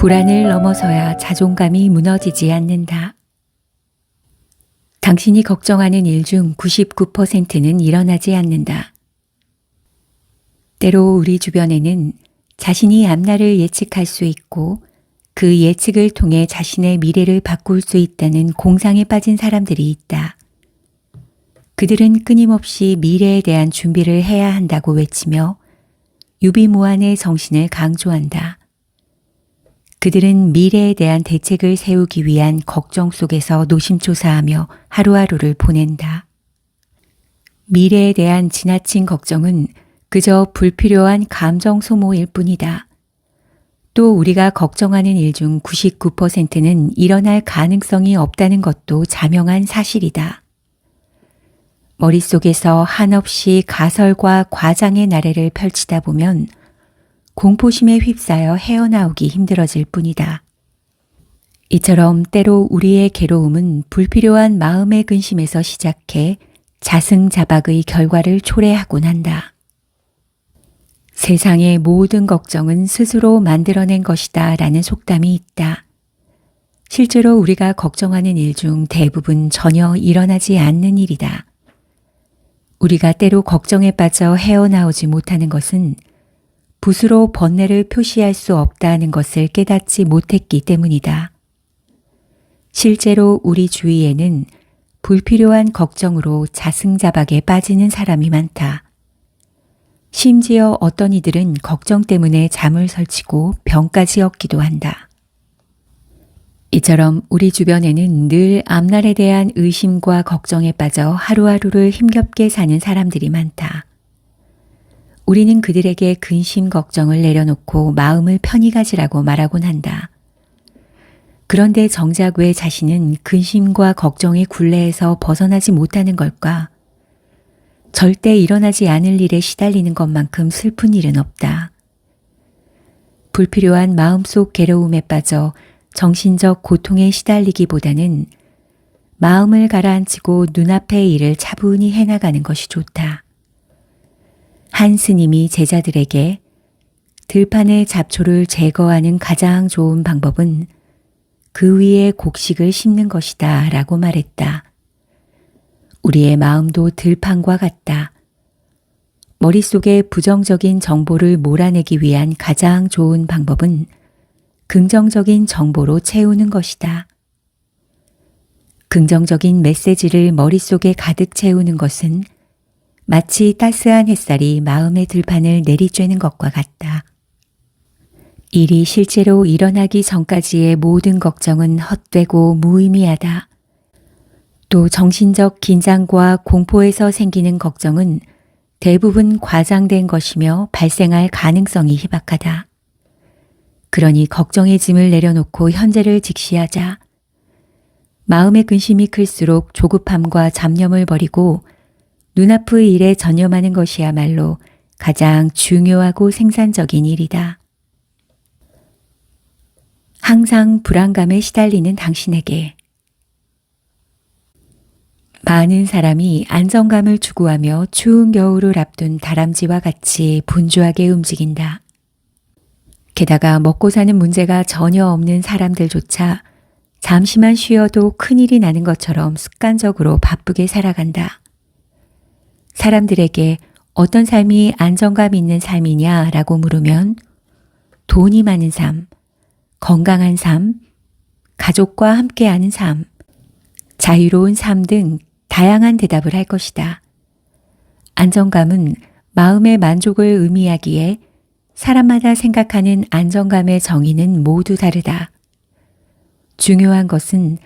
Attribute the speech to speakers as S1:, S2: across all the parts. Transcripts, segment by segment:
S1: 불안을 넘어서야 자존감이 무너지지 않는다. 당신이 걱정하는 일 중 99%는 일어나지 않는다. 때로 우리 주변에는 자신이 앞날을 예측할 수 있고 그 예측을 통해 자신의 미래를 바꿀 수 있다는 공상에 빠진 사람들이 있다. 그들은 끊임없이 미래에 대한 준비를 해야 한다고 외치며 유비무환의 정신을 강조한다. 그들은 미래에 대한 대책을 세우기 위한 걱정 속에서 노심초사하며 하루하루를 보낸다. 미래에 대한 지나친 걱정은 그저 불필요한 감정 소모일 뿐이다. 또 우리가 걱정하는 일 중 99%는 일어날 가능성이 없다는 것도 자명한 사실이다. 머릿속에서 한없이 가설과 과장의 나래를 펼치다 보면 공포심에 휩싸여 헤어나오기 힘들어질 뿐이다. 이처럼 때로 우리의 괴로움은 불필요한 마음의 근심에서 시작해 자승자박의 결과를 초래하곤 한다. 세상의 모든 걱정은 스스로 만들어낸 것이다 라는 속담이 있다. 실제로 우리가 걱정하는 일 중 대부분 전혀 일어나지 않는 일이다. 우리가 때로 걱정에 빠져 헤어나오지 못하는 것은 붓으로 번뇌를 표시할 수 없다는 것을 깨닫지 못했기 때문이다. 실제로 우리 주위에는 불필요한 걱정으로 자승자박에 빠지는 사람이 많다. 심지어 어떤 이들은 걱정 때문에 잠을 설치고 병까지 얻기도 한다. 이처럼 우리 주변에는 늘 앞날에 대한 의심과 걱정에 빠져 하루하루를 힘겹게 사는 사람들이 많다. 우리는 그들에게 근심 걱정을 내려놓고 마음을 편히 가지라고 말하곤 한다. 그런데 정작 왜 자신은 근심과 걱정의 굴레에서 벗어나지 못하는 걸까? 절대 일어나지 않을 일에 시달리는 것만큼 슬픈 일은 없다. 불필요한 마음속 괴로움에 빠져 정신적 고통에 시달리기보다는 마음을 가라앉히고 눈앞의 일을 차분히 해나가는 것이 좋다. 한 스님이 제자들에게 들판의 잡초를 제거하는 가장 좋은 방법은 그 위에 곡식을 심는 것이다 라고 말했다. 우리의 마음도 들판과 같다. 머릿속에 부정적인 정보를 몰아내기 위한 가장 좋은 방법은 긍정적인 정보로 채우는 것이다. 긍정적인 메시지를 머릿속에 가득 채우는 것은 마치 따스한 햇살이 마음의 들판을 내리쬐는 것과 같다. 일이 실제로 일어나기 전까지의 모든 걱정은 헛되고 무의미하다. 또 정신적 긴장과 공포에서 생기는 걱정은 대부분 과장된 것이며 발생할 가능성이 희박하다. 그러니 걱정의 짐을 내려놓고 현재를 직시하자. 마음의 근심이 클수록 조급함과 잡념을 버리고 눈앞의 일에 전념하는 것이야말로 가장 중요하고 생산적인 일이다. 항상 불안감에 시달리는 당신에게 많은 사람이 안정감을 추구하며 추운 겨울을 앞둔 다람쥐와 같이 분주하게 움직인다. 게다가 먹고 사는 문제가 전혀 없는 사람들조차 잠시만 쉬어도 큰일이 나는 것처럼 습관적으로 바쁘게 살아간다. 사람들에게 어떤 삶이 안정감 있는 삶이냐라고 물으면 돈이 많은 삶, 건강한 삶, 가족과 함께하는 삶, 자유로운 삶 등 다양한 대답을 할 것이다. 안정감은 마음의 만족을 의미하기에 사람마다 생각하는 안정감의 정의는 모두 다르다. 중요한 것은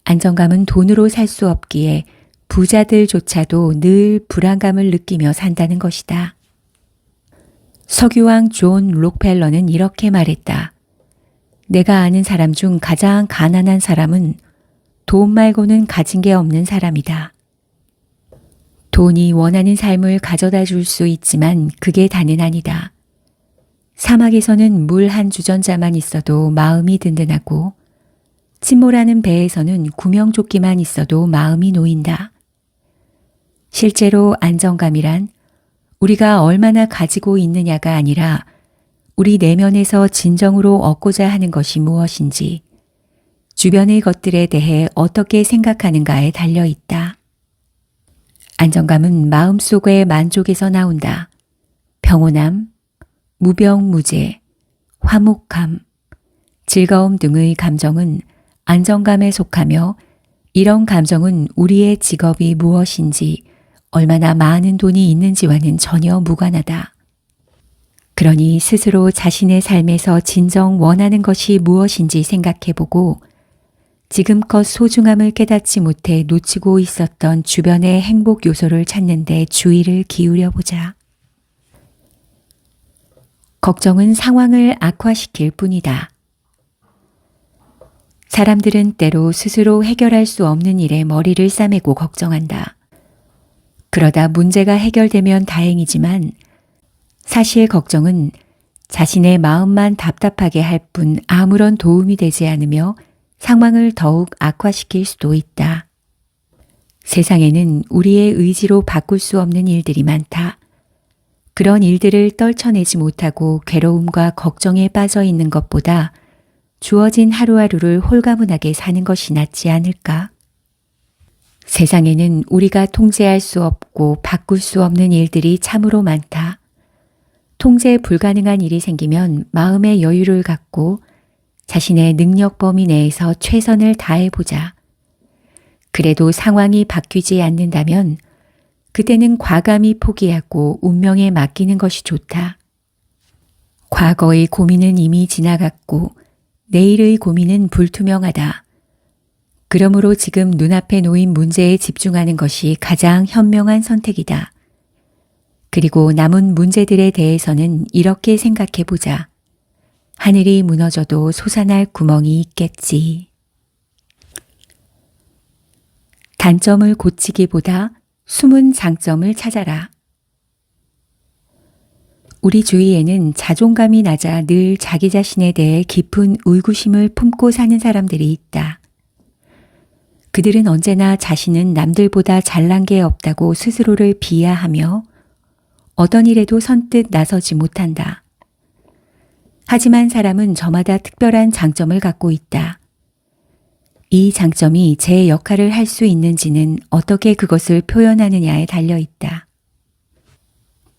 S1: 안정감은 돈으로 살 수 없기에 부자들조차도 늘 불안감을 느끼며 산다는 것이다. 석유왕 존 록펠러는 이렇게 말했다. 내가 아는 사람 중 가장 가난한 사람은 돈 말고는 가진 게 없는 사람이다. 돈이 원하는 삶을 가져다 줄 수 있지만 그게 다는 아니다. 사막에서는 물 한 주전자만 있어도 마음이 든든하고 침몰하는 배에서는 구명조끼만 있어도 마음이 놓인다. 실제로 안정감이란 우리가 얼마나 가지고 있느냐가 아니라 우리 내면에서 진정으로 얻고자 하는 것이 무엇인지, 주변의 것들에 대해 어떻게 생각하는가에 달려 있다. 안정감은 마음속의 만족에서 나온다. 평온함, 무병무제, 화목함, 즐거움 등의 감정은 안정감에 속하며 이런 감정은 우리의 직업이 무엇인지, 얼마나 많은 돈이 있는지와는 전혀 무관하다. 그러니 스스로 자신의 삶에서 진정 원하는 것이 무엇인지 생각해보고 지금껏 소중함을 깨닫지 못해 놓치고 있었던 주변의 행복 요소를 찾는 데 주의를 기울여보자. 걱정은 상황을 악화시킬 뿐이다. 사람들은 때로 스스로 해결할 수 없는 일에 머리를 싸매고 걱정한다. 그러다 문제가 해결되면 다행이지만 사실 걱정은 자신의 마음만 답답하게 할 뿐 아무런 도움이 되지 않으며 상황을 더욱 악화시킬 수도 있다. 세상에는 우리의 의지로 바꿀 수 없는 일들이 많다. 그런 일들을 떨쳐내지 못하고 괴로움과 걱정에 빠져 있는 것보다 주어진 하루하루를 홀가분하게 사는 것이 낫지 않을까? 세상에는 우리가 통제할 수 없고 바꿀 수 없는 일들이 참으로 많다. 통제 불가능한 일이 생기면 마음의 여유를 갖고 자신의 능력 범위 내에서 최선을 다해보자. 그래도 상황이 바뀌지 않는다면 그때는 과감히 포기하고 운명에 맡기는 것이 좋다. 과거의 고민은 이미 지나갔고 내일의 고민은 불투명하다. 그러므로 지금 눈앞에 놓인 문제에 집중하는 것이 가장 현명한 선택이다. 그리고 남은 문제들에 대해서는 이렇게 생각해 보자. 하늘이 무너져도 솟아날 구멍이 있겠지. 단점을 고치기보다 숨은 장점을 찾아라. 우리 주위에는 자존감이 낮아 늘 자기 자신에 대해 깊은 의구심을 품고 사는 사람들이 있다. 그들은 언제나 자신은 남들보다 잘난 게 없다고 스스로를 비하하며 어떤 일에도 선뜻 나서지 못한다. 하지만 사람은 저마다 특별한 장점을 갖고 있다. 이 장점이 제 역할을 할 수 있는지는 어떻게 그것을 표현하느냐에 달려 있다.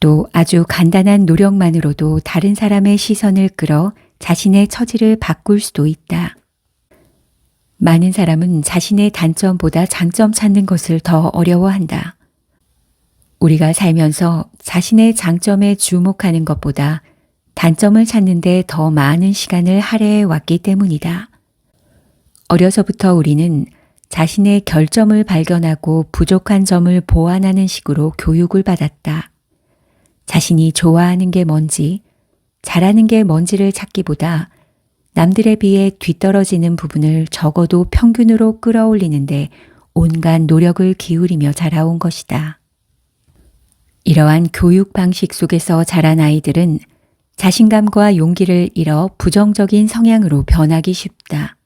S1: 또 아주 간단한 노력만으로도 다른 사람의 시선을 끌어 자신의 처지를 바꿀 수도 있다. 많은 사람은 자신의 단점보다 장점 찾는 것을 더 어려워한다. 우리가 살면서 자신의 장점에 주목하는 것보다 단점을 찾는 데 더 많은 시간을 할애해 왔기 때문이다. 어려서부터 우리는 자신의 결점을 발견하고 부족한 점을 보완하는 식으로 교육을 받았다. 자신이 좋아하는 게 뭔지, 잘하는 게 뭔지를 찾기보다 남들에 비해 뒤떨어지는 부분을 적어도 평균으로 끌어올리는데 온갖 노력을 기울이며 자라온 것이다. 이러한 교육 방식 속에서 자란 아이들은 자신감과 용기를 잃어 부정적인 성향으로 변하기 쉽다.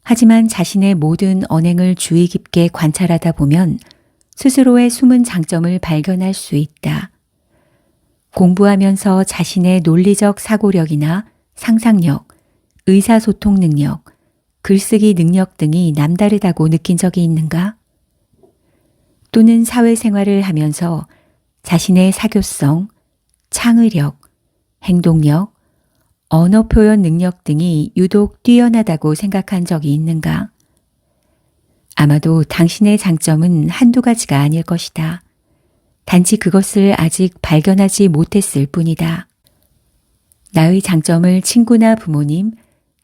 S1: 하지만 자신의 모든 언행을 주의 깊게 관찰하다 보면 스스로의 숨은 장점을 발견할 수 있다. 공부하면서 자신의 논리적 사고력이나 상상력, 의사소통 능력, 글쓰기 능력 등이 남다르다고 느낀 적이 있는가? 또는 사회생활을 하면서 자신의 사교성, 창의력, 행동력, 언어 표현 능력 등이 유독 뛰어나다고 생각한 적이 있는가? 아마도 당신의 장점은 한두 가지가 아닐 것이다. 단지 그것을 아직 발견하지 못했을 뿐이다. 나의 장점을 친구나 부모님,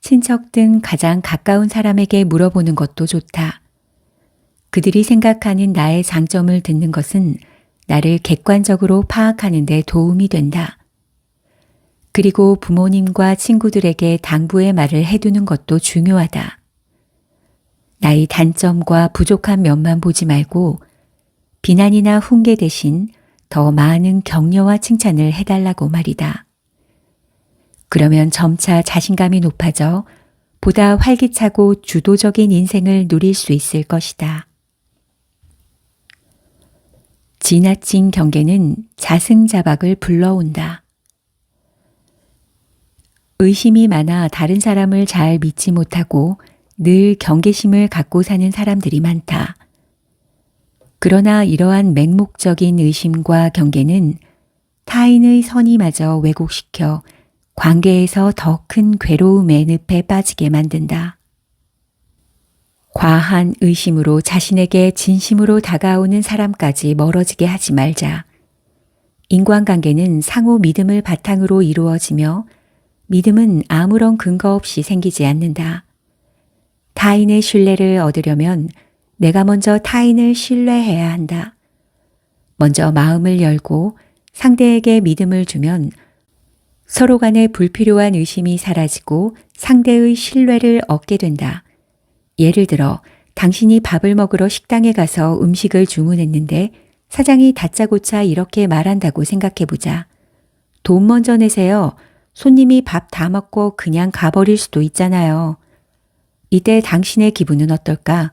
S1: 친척 등 가장 가까운 사람에게 물어보는 것도 좋다. 그들이 생각하는 나의 장점을 듣는 것은 나를 객관적으로 파악하는 데 도움이 된다. 그리고 부모님과 친구들에게 당부의 말을 해두는 것도 중요하다. 나의 단점과 부족한 면만 보지 말고 비난이나 훈계 대신 더 많은 격려와 칭찬을 해달라고 말이다. 그러면 점차 자신감이 높아져 보다 활기차고 주도적인 인생을 누릴 수 있을 것이다. 지나친 경계는 자승자박을 불러온다. 의심이 많아 다른 사람을 잘 믿지 못하고 늘 경계심을 갖고 사는 사람들이 많다. 그러나 이러한 맹목적인 의심과 경계는 타인의 선의마저 왜곡시켜 관계에서 더 큰 괴로움의 늪에 빠지게 만든다. 과한 의심으로 자신에게 진심으로 다가오는 사람까지 멀어지게 하지 말자. 인간관계는 상호 믿음을 바탕으로 이루어지며 믿음은 아무런 근거 없이 생기지 않는다. 타인의 신뢰를 얻으려면 내가 먼저 타인을 신뢰해야 한다. 먼저 마음을 열고 상대에게 믿음을 주면 서로 간의 불필요한 의심이 사라지고 상대의 신뢰를 얻게 된다. 예를 들어 당신이 밥을 먹으러 식당에 가서 음식을 주문했는데 사장이 다짜고짜 이렇게 말한다고 생각해보자. 돈 먼저 내세요. 손님이 밥 다 먹고 그냥 가버릴 수도 있잖아요. 이때 당신의 기분은 어떨까?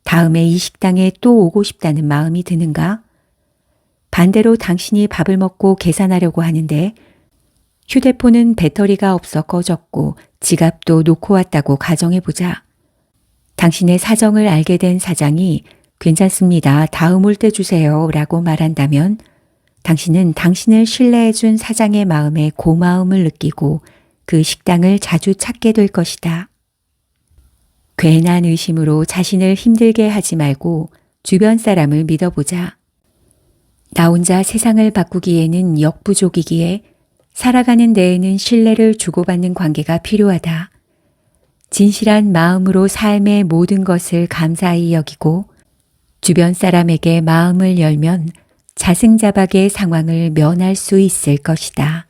S1: 다음에 이 식당에 또 오고 싶다는 마음이 드는가? 반대로 당신이 밥을 먹고 계산하려고 하는데 휴대폰은 배터리가 없어 꺼졌고 지갑도 놓고 왔다고 가정해보자. 당신의 사정을 알게 된 사장이 괜찮습니다. 다음 올 때 주세요 라고 말한다면 당신은 당신을 신뢰해준 사장의 마음에 고마움을 느끼고 그 식당을 자주 찾게 될 것이다. 괜한 의심으로 자신을 힘들게 하지 말고 주변 사람을 믿어보자. 나 혼자 세상을 바꾸기에는 역부족이기에 살아가는 데에는 신뢰를 주고받는 관계가 필요하다. 진실한 마음으로 삶의 모든 것을 감사히 여기고 주변 사람에게 마음을 열면 자승자박의 상황을 면할 수 있을 것이다.